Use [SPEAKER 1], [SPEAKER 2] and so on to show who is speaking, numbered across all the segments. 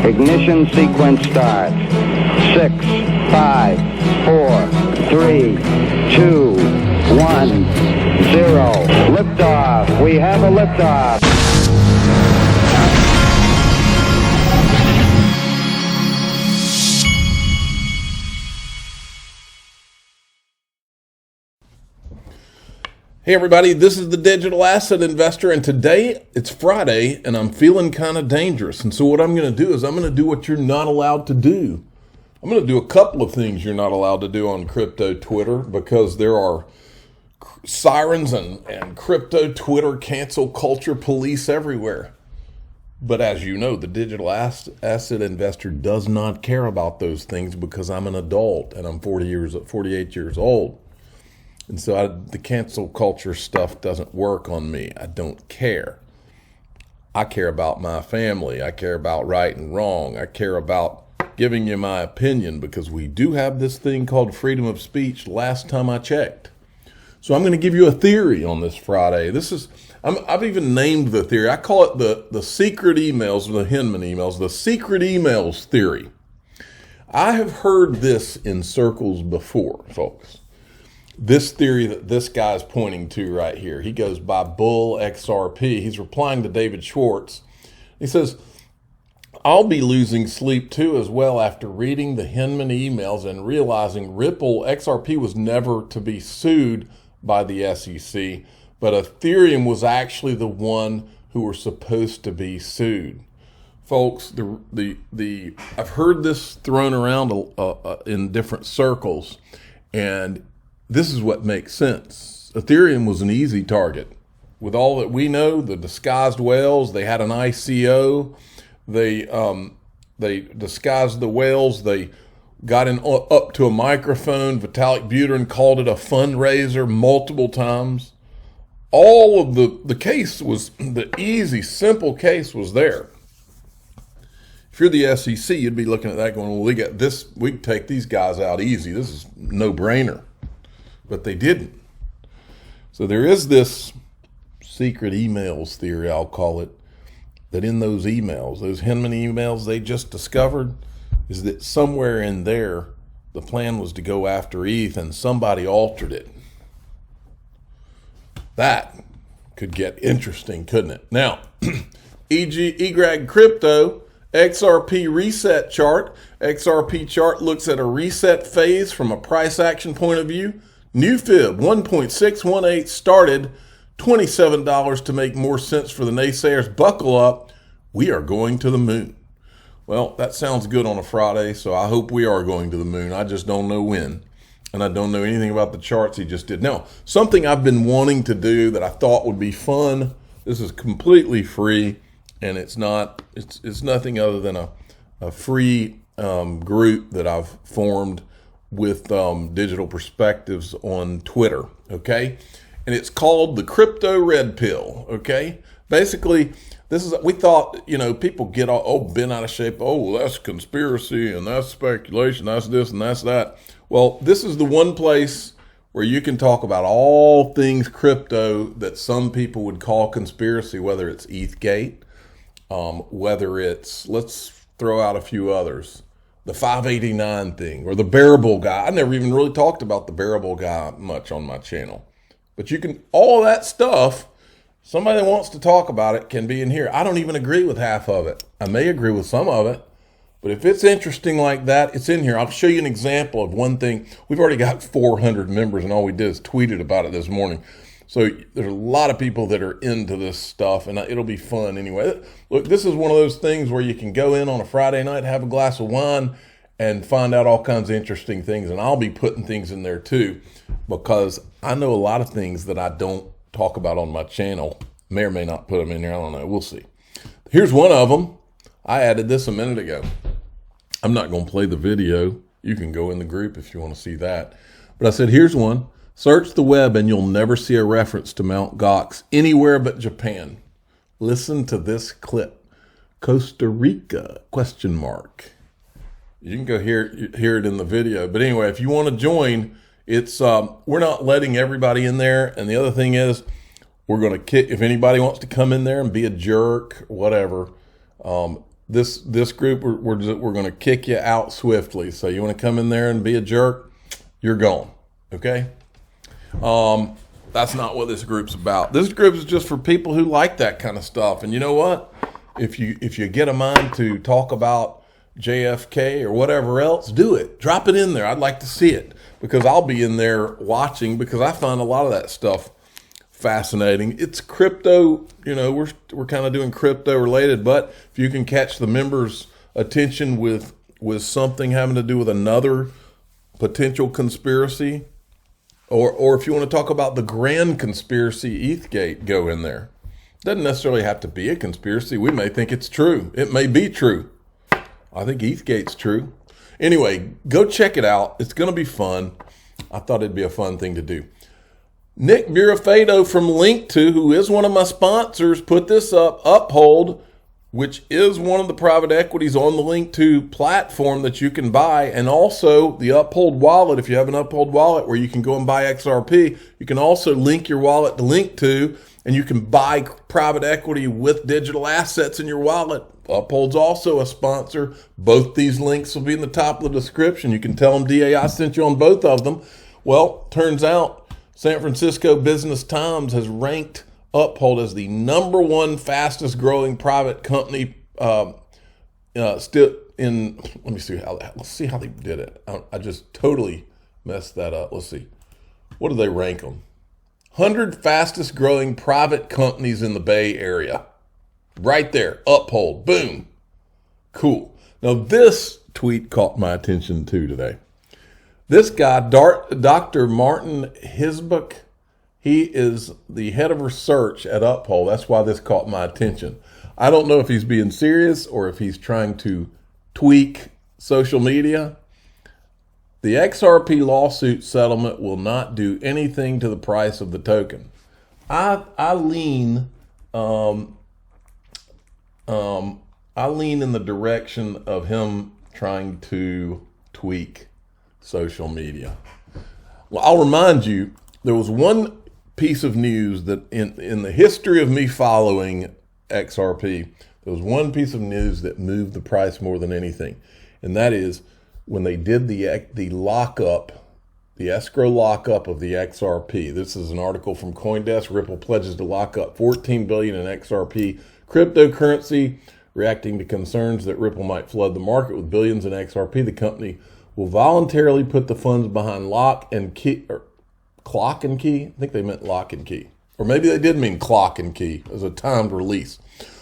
[SPEAKER 1] Ignition sequence starts. 6, 5, 4, 3, 2, 1, 0. Liftoff. We have a liftoff.
[SPEAKER 2] Hey everybody, this is the Digital Asset Investor, and today it's Friday and I'm feeling kind of dangerous. And so what I'm going to do is I'm going to do what you're not allowed to do. I'm going to do a couple of things you're not allowed to do on crypto Twitter, because there are sirens and crypto Twitter cancel culture police everywhere. But as you know, the Digital Asset Investor does not care about those things because I'm an adult and I'm 48 years old. And so the cancel culture stuff doesn't work on me. I don't care. I care about my family. I care about right and wrong. I care about giving you my opinion, because we do have this thing called freedom of speech last time I checked. So I'm going to give you a theory on this Friday. I've even named the theory. I call it the secret emails, the Hinman emails, the secret emails theory. I have heard this in circles before, folks. This theory that this guy's pointing to right here, he goes by Bull XRP. He's replying to David Schwartz. He says, I'll be losing sleep too as well after reading the Hinman emails and realizing Ripple XRP was never to be sued by the SEC, but Ethereum was actually the one who were supposed to be sued. Folks, I've heard this thrown around in different circles, and this is what makes sense. Ethereum was an easy target. With all that we know, the disguised whales, they had an ICO. They disguised the whales. They got up to a microphone. Vitalik Buterin called it a fundraiser multiple times. All of the case was, the easy, simple case was there. If you're the SEC, you'd be looking at that going, well, we got this, we can take these guys out easy. This is no-brainer. But they didn't. So there is this secret emails theory, I'll call it, that in those emails, those Hinman emails they just discovered, is that somewhere in there, the plan was to go after ETH and somebody altered it. That could get interesting, couldn't it? Now, EGRAG Crypto, XRP reset chart. XRP chart looks at a reset phase from a price action point of view. New fib 1.618 started, $27 to make more sense for the naysayers. Buckle up, we are going to the moon. Well, that sounds good on a Friday, so I hope we are going to the moon. I just don't know when, and I don't know anything about the charts he just did. Now, something I've been wanting to do that I thought would be fun, this is completely free, and it's nothing other than a free group that I've formed with Digital Perspectives on Twitter, okay? And it's called the Crypto Red Pill, okay? Basically, we thought, people get all bent out of shape. Oh, that's conspiracy and that's speculation, that's this and that's that. Well, this is the one place where you can talk about all things crypto that some people would call conspiracy, whether it's ETHgate, whether it's, let's throw out a few others, the 589 thing, or the bearable guy. I never even really talked about the bearable guy much on my channel. But you can, all that stuff, somebody that wants to talk about it can be in here. I don't even agree with half of it. I may agree with some of it, but if it's interesting like that, it's in here. I'll show you an example of one thing. We've already got 400 members, and all we did is tweeted about it this morning. So there's a lot of people that are into this stuff, and it'll be fun anyway. Look, this is one of those things where you can go in on a Friday night, have a glass of wine, and find out all kinds of interesting things. And I'll be putting things in there too, because I know a lot of things that I don't talk about on my channel. May or may not put them in there. I don't know. We'll see. Here's one of them. I added this a minute ago. I'm not going to play the video. You can go in the group if you want to see that. But I said, here's one. Search the web and you'll never see a reference to Mt. Gox anywhere but Japan. Listen to this clip. Costa Rica, ? You can go hear it in the video. But anyway, if you want to join, it's we're not letting everybody in there. And the other thing is, we're going to kick, if anybody wants to come in there and be a jerk, whatever, This group, we're going to kick you out swiftly. So you want to come in there and be a jerk, you're gone. Okay. That's not what this group's about. This group is just for people who like that kind of stuff. And you know what? If you get a mind to talk about JFK or whatever else, do it. Drop it in there. I'd like to see it, because I'll be in there watching, because I find a lot of that stuff fascinating. It's crypto, we're kind of doing crypto related, but if you can catch the members' attention with something having to do with another potential conspiracy, or if you want to talk about the grand conspiracy, ETHgate, go in there. Doesn't necessarily have to be a conspiracy. We may think it's true. It may be true. I think ETHgate's true. Anyway, go check it out. It's going to be fun. I thought it'd be a fun thing to do. Nick Burafado from Link2, who is one of my sponsors, put this up. Uphold, which is one of the private equities on the Link2 platform that you can buy, and also the Uphold wallet. If you have an Uphold wallet where you can go and buy XRP, you can also link your wallet to Link2, and you can buy private equity with digital assets in your wallet. Uphold's also a sponsor. Both these links will be in the top of the description. You can tell them DAI sent you on both of them. Well, turns out San Francisco Business Times has ranked Uphold as the #1 fastest growing private company. Still in. Let's see how they did it. I just totally messed that up. Let's see. What do they rank them? 100 fastest growing private companies in the Bay Area. Right there, Uphold, boom. Cool. Now this tweet caught my attention too today. This guy, Dr. Martin Hisbuck, he is the head of research at Uphold. That's why this caught my attention. I don't know if he's being serious or if he's trying to tweak social media. The XRP lawsuit settlement will not do anything to the price of the token. I lean in the direction of him trying to tweak social media. Well, I'll remind you, there was one piece of news that in the history of me following XRP, there was one piece of news that moved the price more than anything. And that is when they did the lockup, the escrow lockup of the XRP. This is an article from CoinDesk. Ripple pledges to lock up $14 billion in XRP cryptocurrency, reacting to concerns that Ripple might flood the market with billions in XRP. The company will voluntarily put the funds behind lock and key, or clock and key. I think they meant lock and key. Or maybe they did mean clock and key as a timed release.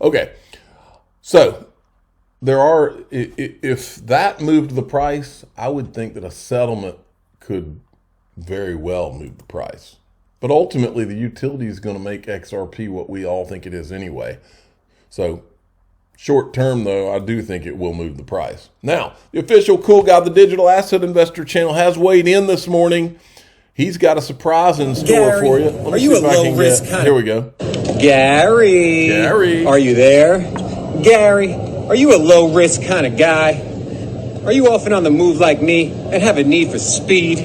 [SPEAKER 2] Okay, so if that moved the price, I would think that a settlement could very well move the price. But ultimately, the utility is going to make XRP what we all think it is anyway. So short term, though, I do think it will move the price. Now, the official Cool Guy, the Digital Asset Investor channel, has weighed in this morning. He's got a surprise in store for you.
[SPEAKER 3] Are you a low risk kind of...
[SPEAKER 2] Here we go.
[SPEAKER 3] Gary, are you there? Gary, are you a low risk kind of guy? Are you often on the move like me and have a need for speed?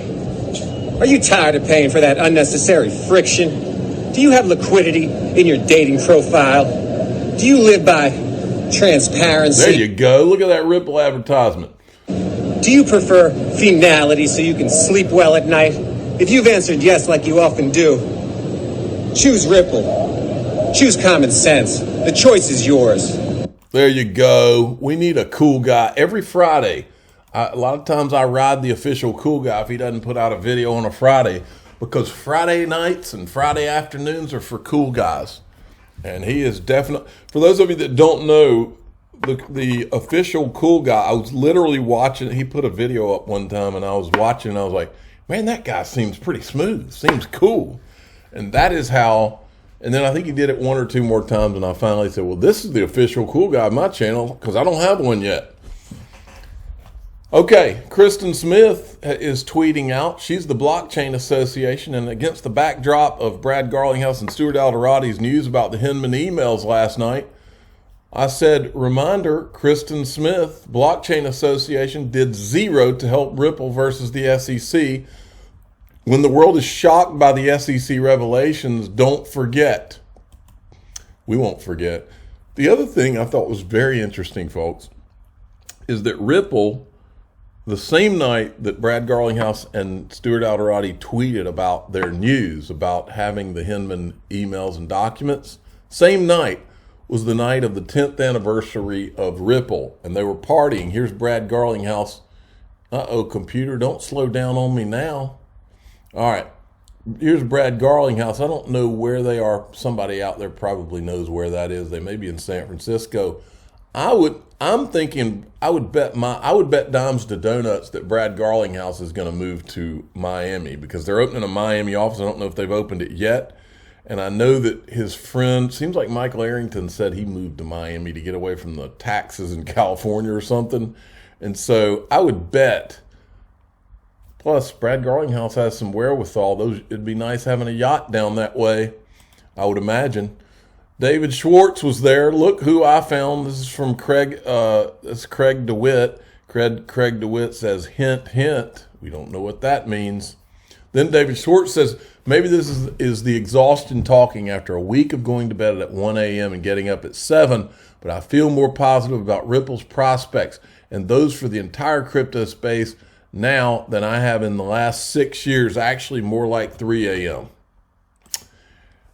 [SPEAKER 3] Are you tired of paying for that unnecessary friction? Do you have liquidity in your dating profile? Do you live by transparency?
[SPEAKER 2] There you go. Look at that Ripple advertisement.
[SPEAKER 3] Do you prefer finality so you can sleep well at night? If you've answered yes like you often do, choose Ripple. Choose common sense. The choice is yours.
[SPEAKER 2] There you go. We need a cool guy every Friday. A lot of times I ride the official Cool Guy if he doesn't put out a video on a Friday, because Friday nights and Friday afternoons are for cool guys. And he is definitely, for those of you that don't know, the official Cool Guy, I was literally watching, he put a video up one time and I was watching and I was like, man, that guy seems pretty smooth, seems cool. And that is how, and then I think he did it one or two more times and I finally said, well, this is the official Cool Guy of my channel because I don't have one yet. Okay, Kristen Smith is tweeting out. She's the Blockchain Association, and against the backdrop of Brad Garlinghouse and Stuart Alderoty's news about the Hinman emails last night, I said, reminder, Kristen Smith, Blockchain Association, did zero to help Ripple versus the SEC. When the world is shocked by the SEC revelations, don't forget. We won't forget. The other thing I thought was very interesting, folks, is that Ripple, the same night that Brad Garlinghouse and Stuart Alderoty tweeted about their news about having the Hinman emails and documents, same night was the night of the 10th anniversary of Ripple, and they were partying. Here's Brad Garlinghouse. Uh-oh, computer, don't slow down on me now. All right, here's Brad Garlinghouse. I don't know where they are. Somebody out there probably knows where that is. They may be in San Francisco. I'm thinking I would bet dimes to donuts that Brad Garlinghouse is going to move to Miami, because they're opening a Miami office. I don't know if they've opened it yet. And I know that his friend, seems like Michael Arrington said he moved to Miami to get away from the taxes in California or something. And so I would bet, plus Brad Garlinghouse has some wherewithal. It'd be nice having a yacht down that way, I would imagine. David Schwartz was there. Look who I found. This is from Craig. It's Craig DeWitt. Craig DeWitt says, hint, hint. We don't know what that means. Then David Schwartz says, maybe this is the exhaustion talking after a week of going to bed at 1 a.m. and getting up at 7, but I feel more positive about Ripple's prospects and those for the entire crypto space now than I have in the last 6 years, actually more like 3 a.m.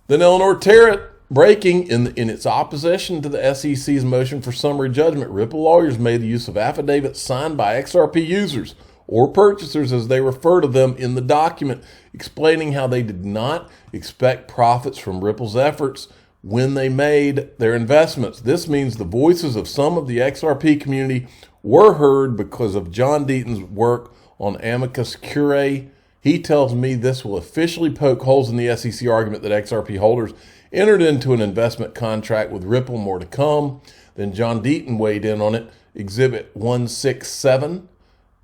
[SPEAKER 2] Then Eleanor Terrett, breaking in its opposition to the SEC's motion for summary judgment, Ripple lawyers made use of affidavits signed by XRP users, or purchasers as they refer to them in the document, explaining how they did not expect profits from Ripple's efforts when they made their investments. This means the voices of some of the XRP community were heard because of John Deaton's work on amicus curiae. He tells me this will officially poke holes in the SEC argument that XRP holders entered into an investment contract with Ripple, more to come. Then John Deaton weighed in on it. Exhibit 167.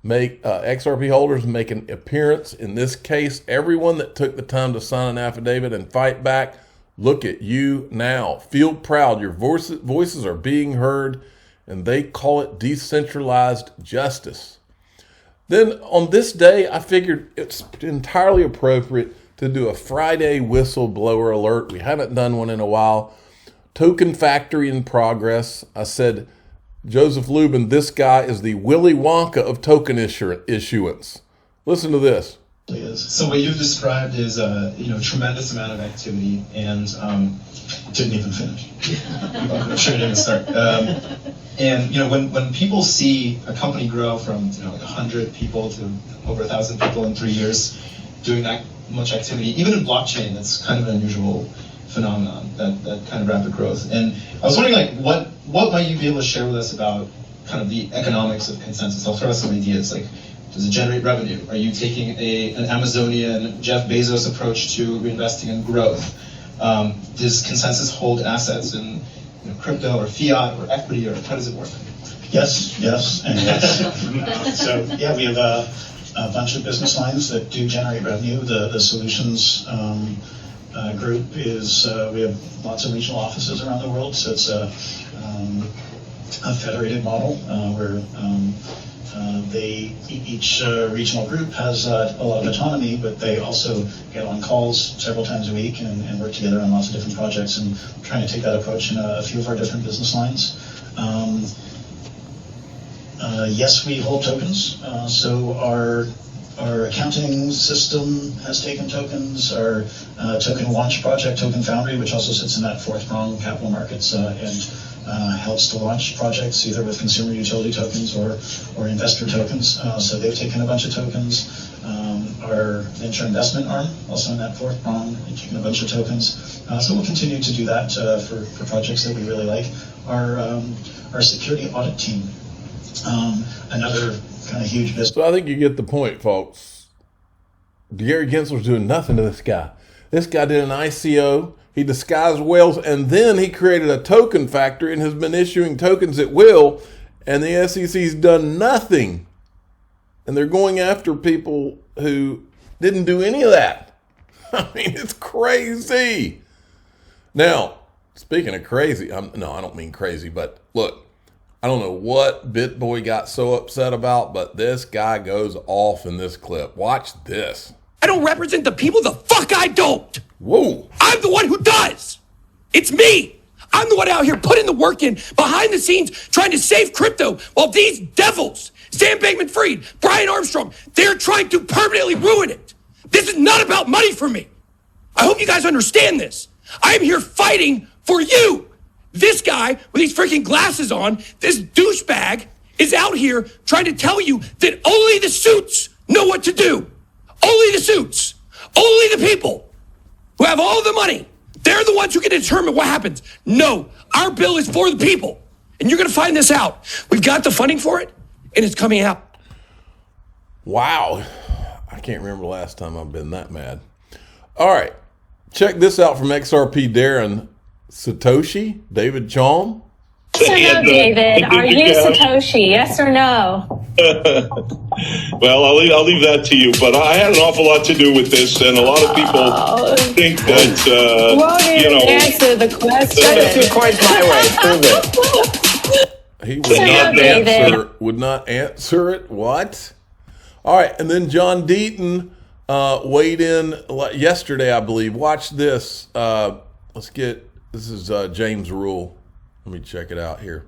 [SPEAKER 2] XRP holders make an appearance. In this case, everyone that took the time to sign an affidavit and fight back, look at you now. Feel proud. Your voices are being heard, and they call it decentralized justice. Then on this day, I figured it's entirely appropriate to do a Friday whistleblower alert. We haven't done one in a while. Token factory in progress. I said, Joseph Lubin, this guy is the Willy Wonka of token issuance. Listen to this.
[SPEAKER 4] So what you've described is a tremendous amount of activity, and didn't even finish. I'm sure it didn't start. And when people see a company grow from 100 people to over 1,000 people in 3 years, doing that much activity, even in blockchain, that's kind of an unusual phenomenon, that kind of rapid growth. And I was wondering, what might you be able to share with us about kind of the economics of consensus? I'll throw out some ideas, like, does it generate revenue? Are you taking an Amazonian Jeff Bezos approach to reinvesting in growth? Does consensus hold assets in crypto or fiat or equity, or how does it work?
[SPEAKER 5] Yes, and yes. So yeah, we have a bunch of business lines that do generate revenue. The solutions group is, we have lots of regional offices around the world, so it's a federated model where each regional group has a lot of autonomy, but they also get on calls several times a week and work together on lots of different projects, and we're trying to take that approach in a few of our different business lines. Yes, we hold tokens. So our accounting system has taken tokens. Our token launch project, Token Foundry, which also sits in that fourth prong, capital markets, and helps to launch projects either with consumer utility tokens or investor tokens. So they've taken a bunch of tokens. Our venture investment arm, also in that fourth prong, taken a bunch of tokens. So we'll continue to do that for projects that we really like. Our security audit team, another kind of huge business.
[SPEAKER 2] So I think you get the point, folks. Gary Gensler's doing nothing to this guy. This guy did an ICO. He disguised whales, and then he created a token factory and has been issuing tokens at will, and the SEC's done nothing. And they're going after people who didn't do any of that. I mean, it's crazy. Now, speaking of crazy, I don't mean crazy, but look, I don't know what BitBoy got so upset about, but this guy goes off in this clip. Watch this.
[SPEAKER 6] I don't represent the people. The fuck I don't.
[SPEAKER 2] Whoa.
[SPEAKER 6] I'm the one who does. It's me. I'm the one out here putting the work in behind the scenes, trying to save crypto, while these devils, Sam Bankman-Fried, Brian Armstrong, they're trying to permanently ruin it. This is not about money for me. I hope you guys understand this. I am here fighting for you. This guy with these freaking glasses on, this douchebag, is out here trying to tell you that only the suits know what to do. Only the suits. Only the people who have all the money. They're the ones who can determine what happens. No, our bill is for the people. And you're going to find this out. We've got the funding for it, and it's coming out.
[SPEAKER 2] Wow. I can't remember the last time I've been that mad. All right. Check this out from XRP Darren. Satoshi, David Chom.
[SPEAKER 7] Yes or no, David? Are you Satoshi? Yes or no?
[SPEAKER 8] Well, I'll leave that to you. But I had an awful lot to do with this, and a lot of people think that
[SPEAKER 7] Won't even answer the question.
[SPEAKER 3] That's 2 coins my way. Prove it.
[SPEAKER 2] He would not answer it. What? All right, and then John Deaton weighed in yesterday, I believe. Watch this. This is James Rule. Let me check it out here.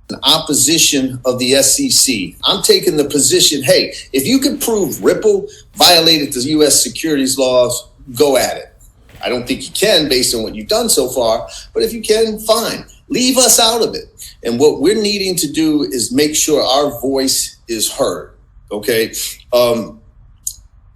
[SPEAKER 9] An opposition of the SEC. I'm taking the position, hey, if you can prove Ripple violated the U.S. securities laws, go at it. I don't think you can based on what you've done so far, but if you can, fine. Leave us out of it. And what we're needing to do is make sure our voice is heard, okay? And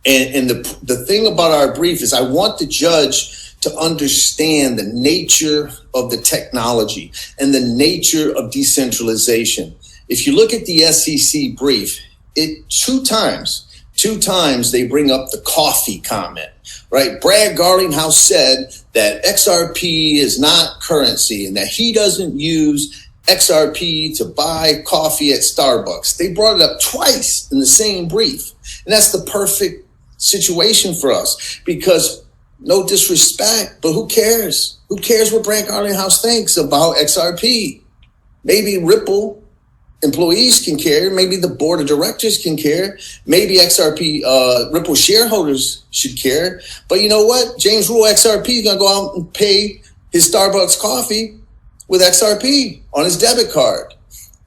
[SPEAKER 9] the thing about our brief is I want the judge to understand the nature of the technology and the nature of decentralization. If you look at the SEC brief, two times they bring up the coffee comment, right? Brad Garlinghouse said that XRP is not currency and that he doesn't use XRP to buy coffee at Starbucks. They brought it up twice in the same brief. And that's the perfect situation for us because no disrespect, but who cares? Who cares what Brad Garlinghouse thinks about XRP? Maybe Ripple employees can care. Maybe the board of directors can care. Maybe XRP, Ripple shareholders should care. But you know what? James Rule XRP is going to go out and pay his Starbucks coffee with XRP on his debit card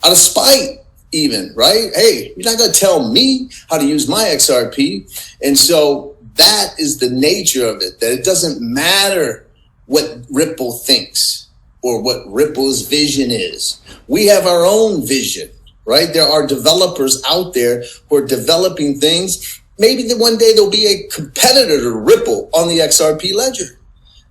[SPEAKER 9] out of spite even, right? Hey, you're not going to tell me how to use my XRP. And so that is the nature of it, that it doesn't matter what Ripple thinks or what Ripple's vision is. We have our own vision, right? There are developers out there who are developing things. Maybe one day there'll be a competitor to Ripple on the XRP ledger.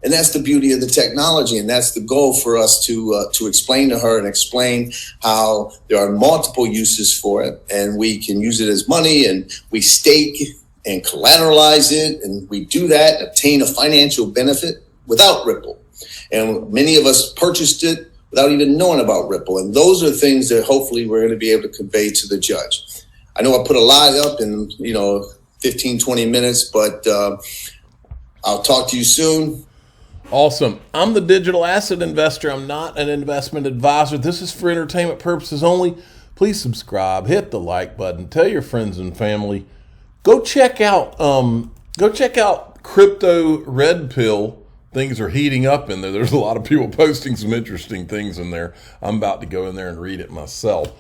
[SPEAKER 9] And that's the beauty of the technology. And that's the goal for us to explain to her and explain how there are multiple uses for it. And we can use it as money and we stake and collateralize it, and we do that and obtain a financial benefit without Ripple. And many of us purchased it without even knowing about Ripple. And those are things that hopefully we're going to be able to convey to the judge. I know I put a lot up in 15, 20 minutes, but I'll talk to you soon.
[SPEAKER 2] Awesome. I'm the digital asset investor. I'm not an investment advisor. This is for entertainment purposes only. Please subscribe, hit the like button, tell your friends and family. Go check out Crypto Red Pill. Things are heating up in there. There's a lot of people posting some interesting things in there. I'm about to go in there and read it myself.